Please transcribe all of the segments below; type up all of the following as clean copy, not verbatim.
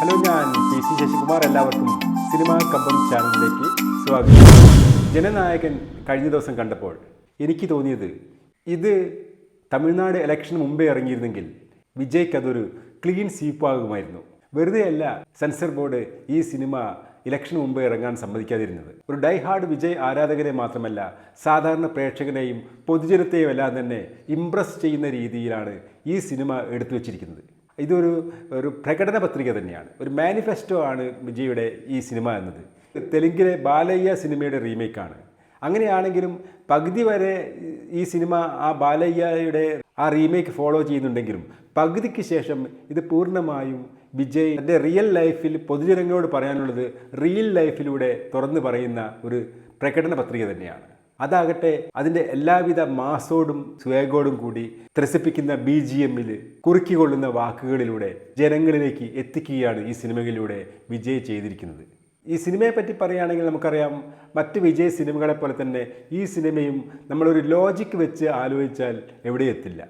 Hello, ഞാൻ P C Sasikumar. എല്ലാവർക്കും cinema കമ്പം ചാനലിലേക്ക് സ്വാഗതം. ജനനായകൻ കഴിഞ്ഞ ദിവസം കണ്ടപ്പോൾ എനിക്ക് തോന്നിയത്, ഇത് തമിഴ്നാട് ഇലക്ഷന് മുമ്പേ ഇറങ്ങിയിരുന്നെങ്കിൽ വിജയ്ക്ക് അതൊരു ക്ലീൻ സ്വീപ്പാകുമായിരുന്നു. വെറുതെയല്ല സെൻസർ ബോർഡ് ഈ സിനിമ ഇലക്ഷന് മുമ്പ് ഇറങ്ങാൻ സമ്മതിക്കാതിരുന്നത്. ഒരു ഡൈ ഹാർഡ് വിജയ് ആരാധകരെ മാത്രമല്ല, സാധാരണ പ്രേക്ഷകനെയും പൊതുജനത്തെയും എല്ലാം തന്നെ ഇംപ്രസ് ചെയ്യുന്ന രീതിയിലാണ് ഈ സിനിമ എടുത്തു വച്ചിരിക്കുന്നത്. ഇതൊരു പ്രകടന പത്രിക തന്നെയാണ്, ഒരു മാനിഫെസ്റ്റോ ആണ് വിജയുടെ ഈ സിനിമ എന്നത്. തെലുങ്കിലെ ബാലയ്യ സിനിമയുടെ റീമേക്കാണ്. അങ്ങനെയാണെങ്കിലും പകുതി വരെ ഈ സിനിമ ആ ബാലയ്യയുടെ ആ റീമേക്ക് ഫോളോ ചെയ്യുന്നുണ്ടെങ്കിലും പകുതിക്ക് ശേഷം ഇത് പൂർണ്ണമായും വിജയ് തൻ്റെ റിയൽ ലൈഫിൽ പൊതുജനങ്ങളോട് പറയാനുള്ളത് റിയൽ ലൈഫിലൂടെ തുറന്നു പറയുന്ന ഒരു പ്രകടന പത്രിക തന്നെയാണ്. അതാകട്ടെ അതിൻ്റെ എല്ലാവിധ മാസോടും സ്വേഗോടും കൂടി ത്രസിപ്പിക്കുന്ന BGMൽ കുറുക്കിക്കൊള്ളുന്ന വാക്കുകളിലൂടെ ജനങ്ങളിലേക്ക് എത്തിക്കുകയാണ് ഈ സിനിമകളിലൂടെ വിജയ് ചെയ്തിരിക്കുന്നത്. ഈ സിനിമയെ പറ്റി പറയുകയാണെങ്കിൽ നമുക്കറിയാം, മറ്റ് വിജയ് സിനിമകളെ പോലെ തന്നെ ഈ സിനിമയും നമ്മളൊരു ലോജിക്ക് വെച്ച് ആലോചിച്ചാൽ എവിടെ എത്തില്ല.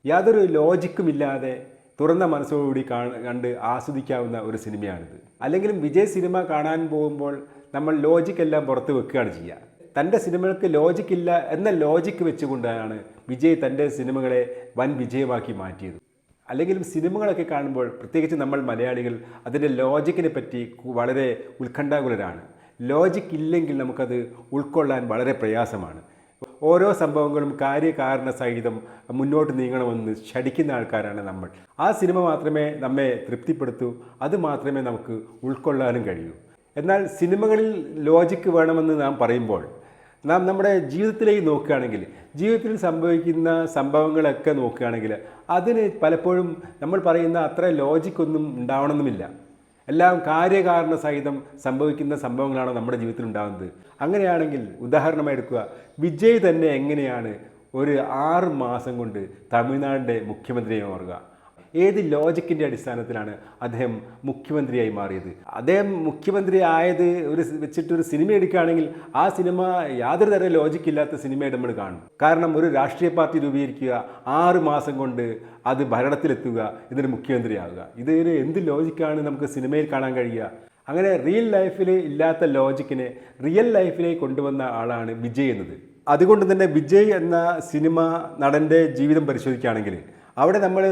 യാതൊരു ലോജിക്കുമില്ലാതെ തുറന്ന മനസ്സോടുകൂടി കണ്ട് ആസ്വദിക്കാവുന്ന ഒരു സിനിമയാണിത്. അല്ലെങ്കിലും വിജയ് സിനിമ കാണാൻ പോകുമ്പോൾ നമ്മൾ ലോജിക്കെല്ലാം പുറത്ത് വെക്കുകയാണ് ചെയ്യുക. തൻ്റെ സിനിമകൾക്ക് ലോജിക്കില്ല എന്ന ലോജിക്ക് വെച്ചുകൊണ്ടാണ് വിജയ് തൻ്റെ സിനിമകളെ വൻ വിജയമാക്കി മാറ്റിയത്. അല്ലെങ്കിലും സിനിമകളൊക്കെ കാണുമ്പോൾ പ്രത്യേകിച്ച് നമ്മൾ മലയാളികൾ അതിൻ്റെ ലോജിക്കിനെ പറ്റി വളരെ ഉത്കണ്ഠാകുലരാണ്. ലോജിക്ക് ഇല്ലെങ്കിൽ നമുക്കത് ഉൾക്കൊള്ളാൻ വളരെ പ്രയാസമാണ്. ഓരോ സംഭവങ്ങളും കാര്യകാരണ സഹിതം മുന്നോട്ട് നീങ്ങണമെന്ന് ശഠിക്കുന്ന ആൾക്കാരാണ് നമ്മൾ. ആ സിനിമ മാത്രമേ നമ്മെ തൃപ്തിപ്പെടുത്തൂ, അത് മാത്രമേ നമുക്ക് ഉൾക്കൊള്ളാനും കഴിയൂ. എന്നാൽ സിനിമകളിൽ ലോജിക്ക് വേണമെന്ന് നാം പറയുമ്പോൾ നാം നമ്മുടെ ജീവിതത്തിലേക്ക് നോക്കുകയാണെങ്കിൽ, ജീവിതത്തിൽ സംഭവിക്കുന്ന സംഭവങ്ങളൊക്കെ നോക്കുകയാണെങ്കിൽ അതിന് പലപ്പോഴും നമ്മൾ പറയുന്ന അത്ര ലോജിക്കൊന്നും ഉണ്ടാവണമെന്നുമില്ല. എല്ലാം കാര്യകാരണ സഹിതം സംഭവിക്കുന്ന സംഭവങ്ങളാണ് നമ്മുടെ ജീവിതത്തിൽ ഉണ്ടാകുന്നത്. അങ്ങനെയാണെങ്കിൽ ഉദാഹരണമായി എടുക്കുക, വിജയ് തന്നെ എങ്ങനെയാണ് ഒരു 6 മാസം കൊണ്ട് തമിഴ്നാടിൻ്റെ മുഖ്യമന്ത്രിയായി മാറുക? ഏത് ലോജിക്കിൻ്റെ അടിസ്ഥാനത്തിലാണ് അദ്ദേഹം മുഖ്യമന്ത്രിയായി മാറിയത്? അദ്ദേഹം മുഖ്യമന്ത്രി ആയത് വെച്ചിട്ടൊരു സിനിമ എടുക്കുകയാണെങ്കിൽ ആ സിനിമ യാതൊരു തരം ലോജിക്കില്ലാത്ത സിനിമയായിട്ട് നമ്മൾ കാണും. കാരണം ഒരു രാഷ്ട്രീയ പാർട്ടി രൂപീകരിക്കുക, 6 മാസം കൊണ്ട് അത് ഭരണത്തിലെത്തുക, ഇതിന് മുഖ്യമന്ത്രിയാവുക, ഇതിന് എന്ത് ലോജിക്കാണ് നമുക്ക് സിനിമയിൽ കാണാൻ കഴിയുക? അങ്ങനെ റിയൽ ലൈഫിൽ ഇല്ലാത്ത ലോജിക്കിനെ റിയൽ ലൈഫിലേക്ക് കൊണ്ടുവന്ന ആളാണ് വിജയ് എന്നത്. അതുകൊണ്ട് തന്നെ വിജയ് എന്ന സിനിമ നടൻ്റെ ജീവിതം പരിശോധിക്കുകയാണെങ്കിൽ അവിടെ നമ്മൾ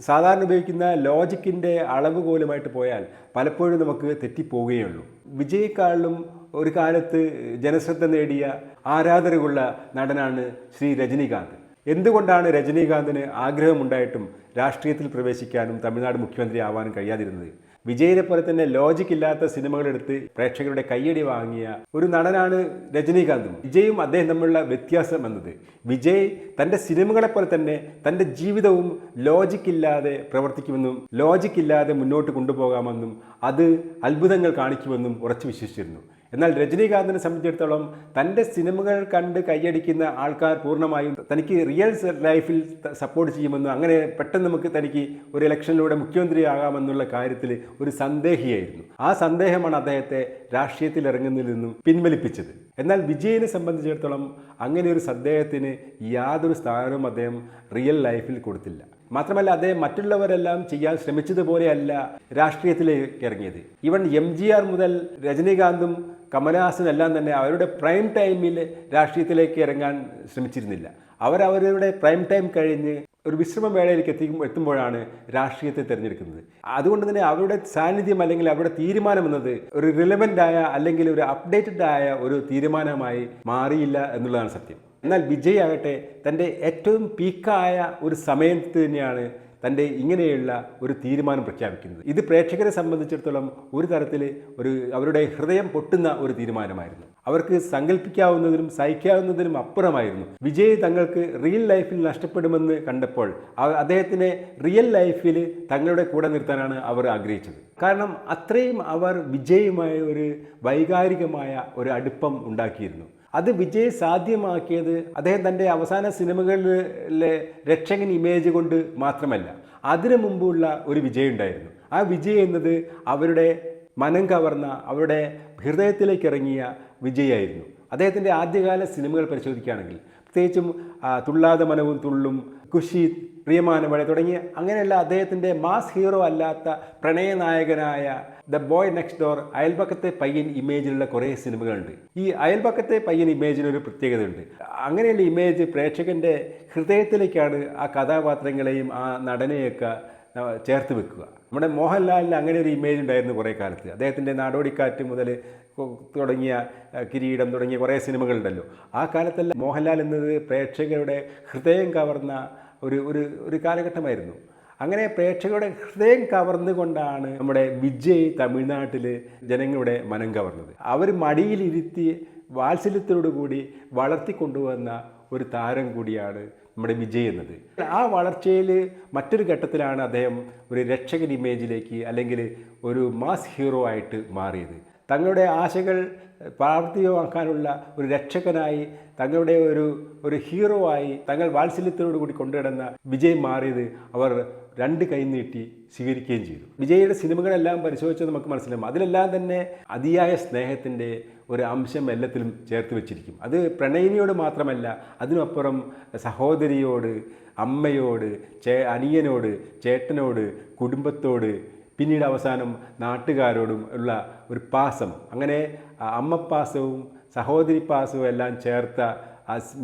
സാധാരണ ഉപയോഗിക്കുന്ന ലോജിക്കിൻ്റെ അളവുകോലുമായിട്ട് പോയാൽ പലപ്പോഴും നമുക്ക് തെറ്റിപ്പോവുകയുള്ളൂ. വിജയേക്കാളും ഒരു കാലത്ത് ജനശ്രദ്ധ നേടിയ ആരാധകരുള്ള നടനാണ് ശ്രീ രജനീകാന്ത്. എന്തുകൊണ്ടാണ് രജനീകാന്തിന് ആഗ്രഹമുണ്ടായിട്ടും രാഷ്ട്രീയത്തിൽ പ്രവേശിക്കാനും തമിഴ്നാട് മുഖ്യമന്ത്രി ആവാനും കഴിയാതിരുന്നത്? വിജയിനെ പോലെ തന്നെ ലോജിക്കില്ലാത്ത സിനിമകളെടുത്ത് പ്രേക്ഷകരുടെ കയ്യടി വാങ്ങിയ ഒരു നടനാണ് രജനീകാന്തും. വിജയും അദ്ദേഹം തമ്മിലുള്ള വ്യത്യാസം എന്നത്, വിജയ് തൻ്റെ സിനിമകളെപ്പോലെ തന്നെ തൻ്റെ ജീവിതവും ലോജിക്കില്ലാതെ പ്രവർത്തിക്കുമെന്നും ലോജിക്കില്ലാതെ മുന്നോട്ട് കൊണ്ടുപോകാമെന്നും അത് അത്ഭുതങ്ങൾ കാണിക്കുമെന്നും ഉറച്ചു വിശ്വസിച്ചിരുന്നു. എന്നാൽ രജനീകാന്തിനെ സംബന്ധിച്ചിടത്തോളം തൻ്റെ സിനിമകൾ കണ്ട് കൈയടിക്കുന്ന ആൾക്കാർ പൂർണ്ണമായും തനിക്ക് റിയൽ ലൈഫിൽ സപ്പോർട്ട് ചെയ്യുമെന്നും അങ്ങനെ പെട്ടെന്ന് നമുക്ക് തനിക്ക് ഒരു ഇലക്ഷനിലൂടെ മുഖ്യമന്ത്രിയാകാമെന്നുള്ള കാര്യത്തിൽ ഒരു സന്ദേഹിയായിരുന്നു. ആ സന്ദേഹമാണ് അദ്ദേഹത്തെ രാഷ്ട്രീയത്തിൽ ഇറങ്ങുന്നതിൽ നിന്നും പിൻവലിപ്പിച്ചത്. എന്നാൽ വിജയിനെ സംബന്ധിച്ചിടത്തോളം അങ്ങനെ ഒരു സന്ദേഹത്തിന് യാതൊരു സ്ഥാനവും അദ്ദേഹം റിയൽ ലൈഫിൽ കൊടുത്തില്ല. മാത്രമല്ല, അദ്ദേഹം മറ്റുള്ളവരെല്ലാം ചെയ്യാൻ ശ്രമിച്ചതുപോലെയല്ല രാഷ്ട്രീയത്തിലേക്ക് ഇറങ്ങിയത്. ഈവൻ MGR മുതൽ രജനീകാന്തും കമലഹാസനും എല്ലാം തന്നെ അവരുടെ പ്രൈം ടൈമിൽ രാഷ്ട്രീയത്തിലേക്ക് ഇറങ്ങാൻ ശ്രമിച്ചിരുന്നില്ല. അവരവരുടെ പ്രൈം ടൈം കഴിഞ്ഞ് ഒരു വിശ്രമവേളയിലേക്ക് എത്തുമ്പോഴാണ് രാഷ്ട്രീയത്തെ തിരഞ്ഞെടുക്കുന്നത്. അതുകൊണ്ട് തന്നെ അവരുടെ സാന്നിധ്യം അല്ലെങ്കിൽ അവരുടെ തീരുമാനം എന്നത് ഒരു റിലവൻ്റ് ആയ അല്ലെങ്കിൽ ഒരു അപ്ഡേറ്റഡ് ആയ ഒരു തീരുമാനമായി മാറിയില്ല എന്നുള്ളതാണ് സത്യം. എന്നാൽ വിജയ് ആകട്ടെ തൻ്റെ ഏറ്റവും പീക്കായ ഒരു സമയത്ത് തന്നെയാണ് തൻ്റെ ഇങ്ങനെയുള്ള ഒരു തീരുമാനം പ്രഖ്യാപിക്കുന്നത്. ഇത് പ്രേക്ഷകരെ സംബന്ധിച്ചിടത്തോളം ഒരു തരത്തിൽ അവരുടെ ഹൃദയം പൊട്ടുന്ന ഒരു തീരുമാനമായിരുന്നു. അവർക്ക് സങ്കല്പിക്കാവുന്നതിനും സഹിക്കാവുന്നതിനും അപ്പുറമായിരുന്നു. വിജയ് തങ്ങൾക്ക് റിയൽ ലൈഫിൽ നഷ്ടപ്പെടുമെന്ന് കണ്ടപ്പോൾ അദ്ദേഹത്തിനെ റിയൽ ലൈഫിൽ തങ്ങളുടെ കൂടെ നിർത്താനാണ് അവർ ആഗ്രഹിച്ചത്. കാരണം അത്രയും അവർ വിജയുമായി ഒരു വൈകാരികമായ ഒരു അടുപ്പം ഉണ്ടാക്കിയിരുന്നു. അത് വിജയ് സാധ്യമാക്കിയത് അദ്ദേഹം തൻ്റെ അവസാന സിനിമകളിലെ രക്ഷകൻ ഇമേജ് കൊണ്ട് മാത്രമല്ല, അതിനു മുമ്പുള്ള ഒരു വിജയ് ഉണ്ടായിരുന്നു. ആ വിജയ് എന്നത് അവരുടെ മനം കവർന്ന, അവരുടെ ഹൃദയത്തിലേക്ക് ഇറങ്ങിയ വിജയായിരുന്നു. അദ്ദേഹത്തിൻ്റെ ആദ്യകാല സിനിമകൾ പരിശോധിക്കുകയാണെങ്കിൽ പ്രത്യേകിച്ചും തുള്ളാതെ മനവും തുള്ളും, ഖുഷി, പ്രിയമാനവളെ തുടങ്ങിയ അങ്ങനെയുള്ള അദ്ദേഹത്തിൻ്റെ മാസ് ഹീറോ അല്ലാത്ത പ്രണയനായകനായ ദ ബോയ് നെക്സ്റ്റ് ഡോർ, അയൽപക്കത്തെ പയ്യൻ ഇമേജിലുള്ള കുറേ സിനിമകളുണ്ട്. ഈ അയൽപക്കത്തെ പയ്യൻ ഇമേജിനൊരു പ്രത്യേകതയുണ്ട്. അങ്ങനെയുള്ള ഇമേജ് പ്രേക്ഷകൻ്റെ ഹൃദയത്തിലേക്കാണ് ആ കഥാപാത്രങ്ങളെയും ആ നടനെയൊക്കെ ചേർത്ത് വെക്കുക. നമ്മുടെ മോഹൻലാലിന് അങ്ങനെ ഒരു ഇമേജ് ഉണ്ടായിരുന്നു കുറേ കാലത്ത്. അദ്ദേഹത്തിൻ്റെ നാടോടിക്കാറ്റ് മുതൽ തുടങ്ങിയ കിരീടം തുടങ്ങിയ കുറേ സിനിമകളുണ്ടല്ലോ. ആ കാലത്തെല്ലാം മോഹൻലാൽ എന്നത് പ്രേക്ഷകരുടെ ഹൃദയം കവർന്ന ഒരു കാലഘട്ടമായിരുന്നു. അങ്ങനെ പ്രേക്ഷകരുടെ ഹൃദയം കവർന്നുകൊണ്ടാണ് നമ്മുടെ വിജയ് തമിഴ്നാട്ടിൽ ജനങ്ങളുടെ മനം കവർന്നത്. അവർ മടിയിലിരുത്തി വാത്സല്യത്തോടുകൂടി വളർത്തിക്കൊണ്ടുവന്ന ഒരു താരം കൂടിയാണ് നമ്മുടെ വിജയ് എന്നത്. ആ വളർച്ചയിൽ മറ്റൊരു ഘട്ടത്തിലാണ് അദ്ദേഹം ഒരു രക്ഷകൻ ഇമേജിലേക്ക് അല്ലെങ്കിൽ ഒരു മാസ് ഹീറോ ആയിട്ട് മാറിയത്. തങ്ങളുടെ ആശകൾ പ്രാവർത്തികമാക്കാനുള്ള ഒരു രക്ഷകനായി, തങ്ങളുടെ ഒരു ഹീറോ ആയി തങ്ങൾ വാത്സല്യത്തോടു കൂടി കൊണ്ടുനടന്ന വിജയ് മാറിയത് അവർ രണ്ട് കൈ നീട്ടി സ്വീകരിക്കുകയും ചെയ്തു. വിജയുടെ സിനിമകളെല്ലാം പരിശോധിച്ചാൽ നമുക്ക് മനസ്സിലാവും, അതിലെല്ലാം തന്നെ അതിയായ സ്നേഹത്തിൻ്റെ ഒരു അംശം എല്ലാത്തിലും ചേർത്ത് വെച്ചിരിക്കും. അത് പ്രണയിനിയോട് മാത്രമല്ല, അതിനപ്പുറം സഹോദരിയോട്, അമ്മയോട്, അനിയനോട്, ചേട്ടനോട്, കുടുംബത്തോട്, പിന്നീട് അവസാനം നാട്ടുകാരോടും ഉള്ള ഒരു പാസം, അങ്ങനെ അമ്മപ്പാസവും സഹോദരി പാസവും എല്ലാം ചേർത്ത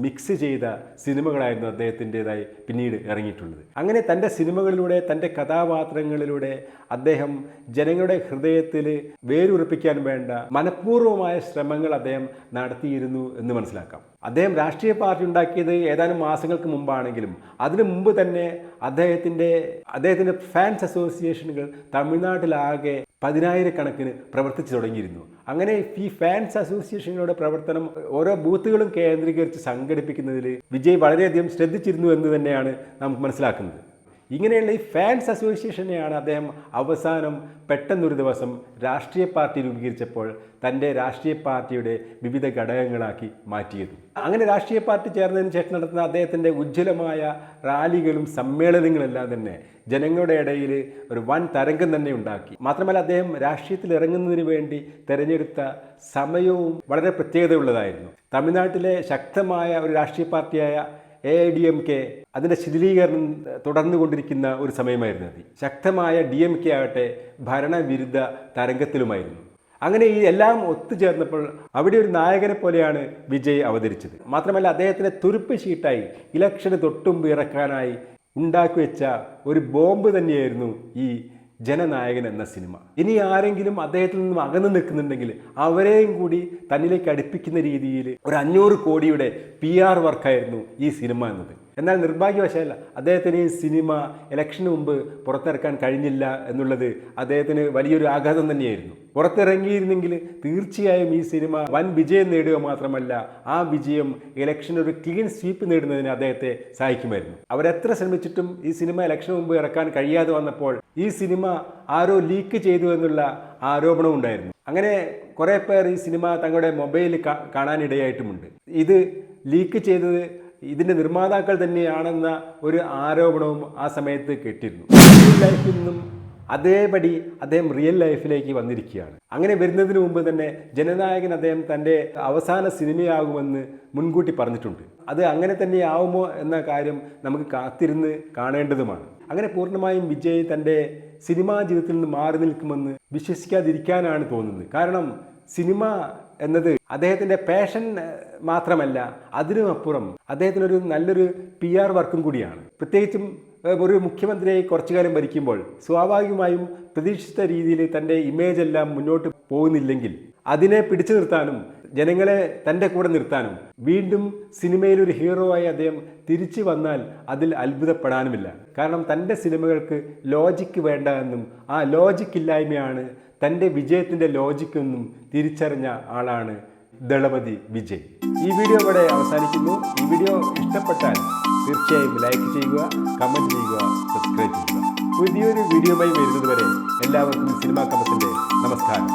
മിക്സ് ചെയ്ത സിനിമകളായിരുന്നു അദ്ദേഹത്തിൻ്റെതായി പിന്നീട് ഇറങ്ങിയിട്ടുള്ളത്. അങ്ങനെ തൻ്റെ സിനിമകളിലൂടെ, തൻ്റെ കഥാപാത്രങ്ങളിലൂടെ അദ്ദേഹം ജനങ്ങളുടെ ഹൃദയത്തിൽ വേരുറപ്പിക്കാൻ വേണ്ട മനഃപൂർവ്വമായ ശ്രമങ്ങൾ അദ്ദേഹം നടത്തിയിരുന്നു എന്ന് മനസ്സിലാക്കാം. അദ്ദേഹം രാഷ്ട്രീയ പാർട്ടി ഉണ്ടാക്കിയത് ഏതാനും മാസങ്ങൾക്ക് മുമ്പാണെങ്കിലും അതിനു മുമ്പ് തന്നെ അദ്ദേഹത്തിൻ്റെ ഫാൻസ് അസോസിയേഷനുകൾ തമിഴ്നാട്ടിലാകെ 10,000-കണക്കിന് പ്രവർത്തിച്ചു തുടങ്ങിയിരുന്നു. അങ്ങനെ ഈ ഫാൻസ് അസോസിയേഷനുകളുടെ പ്രവർത്തനം ഓരോ ബൂത്തുകളും കേന്ദ്രീകരിച്ച് സംഘടിപ്പിക്കുന്നതിൽ വിജയ് വളരെയധികം ശ്രദ്ധിച്ചിരുന്നു എന്ന് തന്നെയാണ് നമുക്ക് മനസ്സിലാക്കുന്നത്. ഇങ്ങനെയുള്ള ഈ ഫാൻസ് അസോസിയേഷനെയാണ് അദ്ദേഹം അവസാനം പെട്ടെന്നൊരു ദിവസം രാഷ്ട്രീയ പാർട്ടി രൂപീകരിച്ചപ്പോൾ തൻ്റെ രാഷ്ട്രീയ പാർട്ടിയുടെ വിവിധ ഘടകങ്ങളാക്കി മാറ്റിയത്. അങ്ങനെ രാഷ്ട്രീയ പാർട്ടി ചേർന്നതിന് ശേഷം നടത്തുന്ന അദ്ദേഹത്തിൻ്റെ ഉജ്ജ്വലമായ റാലികളും സമ്മേളനങ്ങളെല്ലാം തന്നെ ജനങ്ങളുടെ ഇടയിൽ ഒരു വൻ തരംഗം തന്നെ ഉണ്ടാക്കി. മാത്രമല്ല അദ്ദേഹം രാഷ്ട്രീയത്തിൽ ഇറങ്ങുന്നതിന് വേണ്ടി തിരഞ്ഞെടുത്ത സമയവും വളരെ പ്രത്യേകതയുള്ളതായിരുന്നു. തമിഴ്നാട്ടിലെ ശക്തമായ ഒരു രാഷ്ട്രീയ പാർട്ടിയായ AIDMK അതിൻ്റെ ശിഥിലീകരണം തുടർന്നുകൊണ്ടിരിക്കുന്ന ഒരു സമയമായിരുന്നു അത്. ശക്തമായ DMK ആകട്ടെ ഭരണവിരുദ്ധ തരംഗത്തിലുമായിരുന്നു. അങ്ങനെ ഈ എല്ലാം ഒത്തുചേർന്നപ്പോൾ അവിടെ ഒരു നായകനെ പോലെയാണ് വിജയ് അവതരിച്ചത്. മാത്രമല്ല അദ്ദേഹത്തിൻ്റെ തുരുപ്പ് ഷീട്ടായി ഇലക്ഷന് തൊട്ടുമ്പ് ഇറക്കാനായി ഉണ്ടാക്കി വെച്ച ഒരു ബോംബ് തന്നെയായിരുന്നു ഈ ജനനായകൻ എന്ന സിനിമ. ഇനി ആരെങ്കിലും അദ്ദേഹത്തിൽ നിന്നും അകന്നു നിൽക്കുന്നുണ്ടെങ്കിൽ അവരെയും കൂടി തന്നിലേക്ക് അടുപ്പിക്കുന്ന രീതിയിൽ ഒരു 500 കോടിയുടെ PR വർക്കായിരുന്നു ഈ സിനിമ എന്നത്. എന്നാൽ നിർഭാഗ്യവശാൽ അദ്ദേഹത്തിന് ഈ സിനിമ ഇലക്ഷന് മുമ്പ് പുറത്തിറക്കാൻ കഴിഞ്ഞില്ല എന്നുള്ളത് അദ്ദേഹത്തിന് വലിയൊരു ആഘാതം തന്നെയായിരുന്നു. പുറത്തിറങ്ങിയിരുന്നെങ്കിൽ തീർച്ചയായും ഈ സിനിമ വൻ വിജയം നേടുക മാത്രമല്ല, ആ വിജയം ഇലക്ഷൻ ഒരു ക്ലീൻ സ്വീപ്പ് നേടുന്നതിന് അദ്ദേഹത്തെ സഹായിക്കുമായിരുന്നു. അവരെത്ര ശ്രമിച്ചിട്ടും ഈ സിനിമ ഇലക്ഷന് മുമ്പ് ഇറക്കാൻ കഴിയാതെ വന്നപ്പോൾ ഈ സിനിമ ആരോ ലീക്ക് ചെയ്തു എന്നുള്ള ആരോപണം ഉണ്ടായിരുന്നു. അങ്ങനെ കുറേ പേർ ഈ സിനിമ തങ്ങളുടെ മൊബൈലിൽ കാണാനിടയായിട്ടുമുണ്ട്. ഇത് ലീക്ക് ചെയ്തത് ഇതിൻ്റെ നിർമ്മാതാക്കൾ തന്നെയാണെന്ന ഒരു ആരോപണവും ആ സമയത്ത് കേട്ടിരുന്നു. റിയൽ ലൈഫിൽ നിന്നും അതേപടി അദ്ദേഹം റിയൽ ലൈഫിലേക്ക് വന്നിരിക്കുകയാണ്. അങ്ങനെ വരുന്നതിന് മുമ്പ് തന്നെ ജനനായകൻ അദ്ദേഹം തൻ്റെ അവസാന സിനിമയാകുമെന്ന് മുൻകൂട്ടി പറഞ്ഞിട്ടുണ്ട്. അത് അങ്ങനെ തന്നെയാവുമോ എന്ന കാര്യം നമുക്ക് കാത്തിരുന്ന് കാണേണ്ടതുമാണ്. അങ്ങനെ പൂർണ്ണമായും വിജയ് തൻ്റെ സിനിമാ ജീവിതത്തിൽ നിന്ന് മാറി നിൽക്കുമെന്ന് വിശ്വസിക്കാതിരിക്കാനാണ് തോന്നുന്നത്. കാരണം സിനിമ എന്നത് അദ്ദേഹത്തിൻ്റെ പാഷൻ മാത്രമല്ല, അതിനുമപ്പുറം അദ്ദേഹത്തിനൊരു നല്ലൊരു PR വർക്കും കൂടിയാണ്. പ്രത്യേകിച്ചും ഒരു മുഖ്യമന്ത്രിയായി കുറച്ചു കാലം ഭരിക്കുമ്പോൾ സ്വാഭാവികമായും പ്രതീക്ഷിച്ച രീതിയിൽ തൻ്റെ ഇമേജ് എല്ലാം മുന്നോട്ട് പോകുന്നില്ലെങ്കിൽ അതിനെ പിടിച്ചു നിർത്താനും ജനങ്ങളെ തൻ്റെ കൂടെ നിർത്താനും വീണ്ടും സിനിമയിലൊരു ഹീറോ ആയി അദ്ദേഹം തിരിച്ചു വന്നാൽ അതിൽ അത്ഭുതപ്പെടാനുമില്ല. കാരണം തൻ്റെ സിനിമകൾക്ക് ലോജിക്ക് വേണ്ട എന്നും ആ ലോജിക്ക് ഇല്ലായ്മയാണ് തൻ്റെ വിജയത്തിൻ്റെ ലോജിക്കെന്നും തിരിച്ചറിഞ്ഞ ആളാണ് ദളപതി വിജയ്. ഈ വീഡിയോ ഇവിടെ അവസാനിക്കുന്നു. ഈ വീഡിയോ ഇഷ്ടപ്പെട്ടാൽ തീർച്ചയായും ലൈക്ക് ചെയ്യുക, കമൻറ്റ് ചെയ്യുക, സബ്സ്ക്രൈബ് ചെയ്യുക. പുതിയൊരു വീഡിയോയുമായി വരുന്നത് വരെ എല്ലാവർക്കും സിനിമാ കമ്പത്തിൻ്റെ നമസ്കാരം.